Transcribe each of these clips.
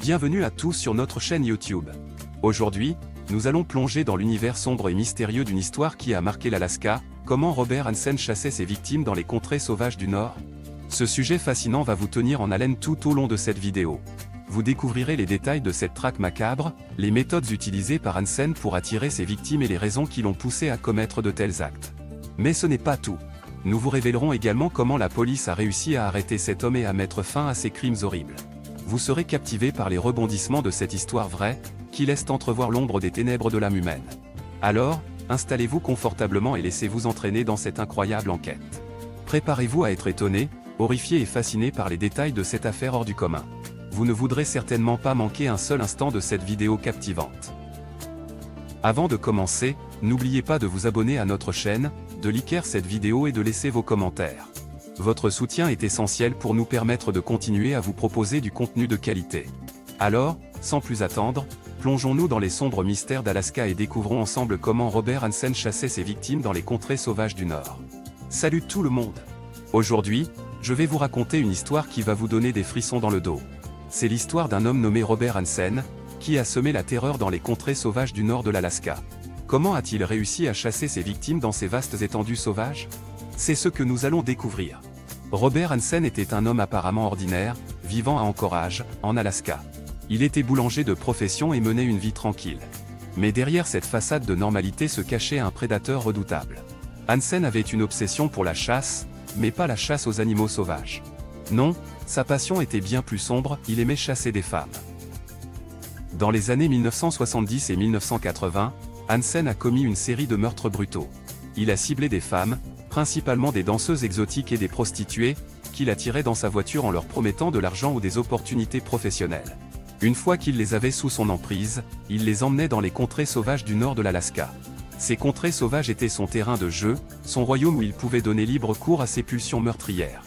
Bienvenue à tous sur notre chaîne YouTube. Aujourd'hui, nous allons plonger dans l'univers sombre et mystérieux d'une histoire qui a marqué l'Alaska, comment Robert Hansen chassait ses victimes dans les contrées sauvages du Nord. Ce sujet fascinant va vous tenir en haleine tout au long de cette vidéo. Vous découvrirez les détails de cette traque macabre, les méthodes utilisées par Hansen pour attirer ses victimes et les raisons qui l'ont poussé à commettre de tels actes. Mais ce n'est pas tout. Nous vous révélerons également comment la police a réussi à arrêter cet homme et à mettre fin à ses crimes horribles. Vous serez captivé par les rebondissements de cette histoire vraie, qui laisse entrevoir l'ombre des ténèbres de l'âme humaine. Alors, installez-vous confortablement et laissez-vous entraîner dans cette incroyable enquête. Préparez-vous à être étonné, horrifié et fasciné par les détails de cette affaire hors du commun. Vous ne voudrez certainement pas manquer un seul instant de cette vidéo captivante. Avant de commencer, n'oubliez pas de vous abonner à notre chaîne, de liker cette vidéo et de laisser vos commentaires. Votre soutien est essentiel pour nous permettre de continuer à vous proposer du contenu de qualité. Alors, sans plus attendre, plongeons-nous dans les sombres mystères d'Alaska et découvrons ensemble comment Robert Hansen chassait ses victimes dans les contrées sauvages du Nord. Salut tout le monde! Aujourd'hui, je vais vous raconter une histoire qui va vous donner des frissons dans le dos. C'est l'histoire d'un homme nommé Robert Hansen, qui a semé la terreur dans les contrées sauvages du nord de l'Alaska. Comment a-t-il réussi à chasser ses victimes dans ces vastes étendues sauvages? C'est ce que nous allons découvrir. Robert Hansen était un homme apparemment ordinaire, vivant à Anchorage, en Alaska. Il était boulanger de profession et menait une vie tranquille. Mais derrière cette façade de normalité se cachait un prédateur redoutable. Hansen avait une obsession pour la chasse, mais pas la chasse aux animaux sauvages. Non, sa passion était bien plus sombre, il aimait chasser des femmes. Dans les années 1970 et 1980, Hansen a commis une série de meurtres brutaux. Il a ciblé des femmes, principalement des danseuses exotiques et des prostituées, qu'il attirait dans sa voiture en leur promettant de l'argent ou des opportunités professionnelles. Une fois qu'il les avait sous son emprise, il les emmenait dans les contrées sauvages du nord de l'Alaska. Ces contrées sauvages étaient son terrain de jeu, son royaume où il pouvait donner libre cours à ses pulsions meurtrières.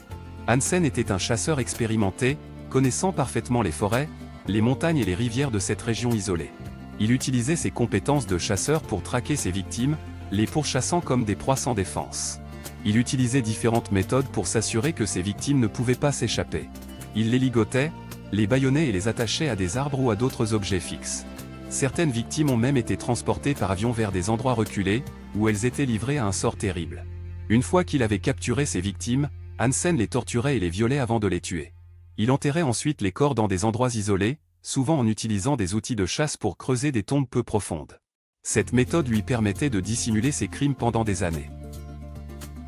Hansen était un chasseur expérimenté, connaissant parfaitement les forêts, les montagnes et les rivières de cette région isolée. Il utilisait ses compétences de chasseur pour traquer ses victimes, les pourchassant comme des proies sans défense. Il utilisait différentes méthodes pour s'assurer que ses victimes ne pouvaient pas s'échapper. Il les ligotait, les bâillonnait et les attachait à des arbres ou à d'autres objets fixes. Certaines victimes ont même été transportées par avion vers des endroits reculés, où elles étaient livrées à un sort terrible. Une fois qu'il avait capturé ses victimes, Hansen les torturait et les violait avant de les tuer. Il enterrait ensuite les corps dans des endroits isolés, souvent en utilisant des outils de chasse pour creuser des tombes peu profondes. Cette méthode lui permettait de dissimuler ses crimes pendant des années.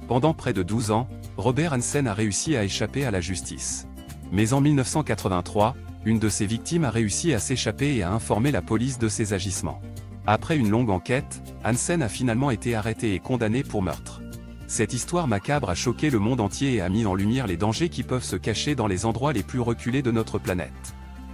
Pendant près de 12 ans, Robert Hansen a réussi à échapper à la justice. Mais en 1983, une de ses victimes a réussi à s'échapper et a informé la police de ses agissements. Après une longue enquête, Hansen a finalement été arrêté et condamné pour meurtre. Cette histoire macabre a choqué le monde entier et a mis en lumière les dangers qui peuvent se cacher dans les endroits les plus reculés de notre planète.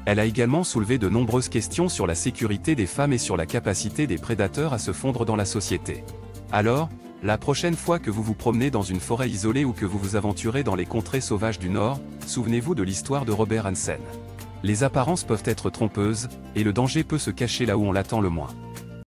Elle a également soulevé de nombreuses questions sur la sécurité des femmes et sur la capacité des prédateurs à se fondre dans la société. Alors, la prochaine fois que vous vous promenez dans une forêt isolée ou que vous vous aventurez dans les contrées sauvages du Nord, souvenez-vous de l'histoire de Robert Hansen. Les apparences peuvent être trompeuses, et le danger peut se cacher là où on l'attend le moins.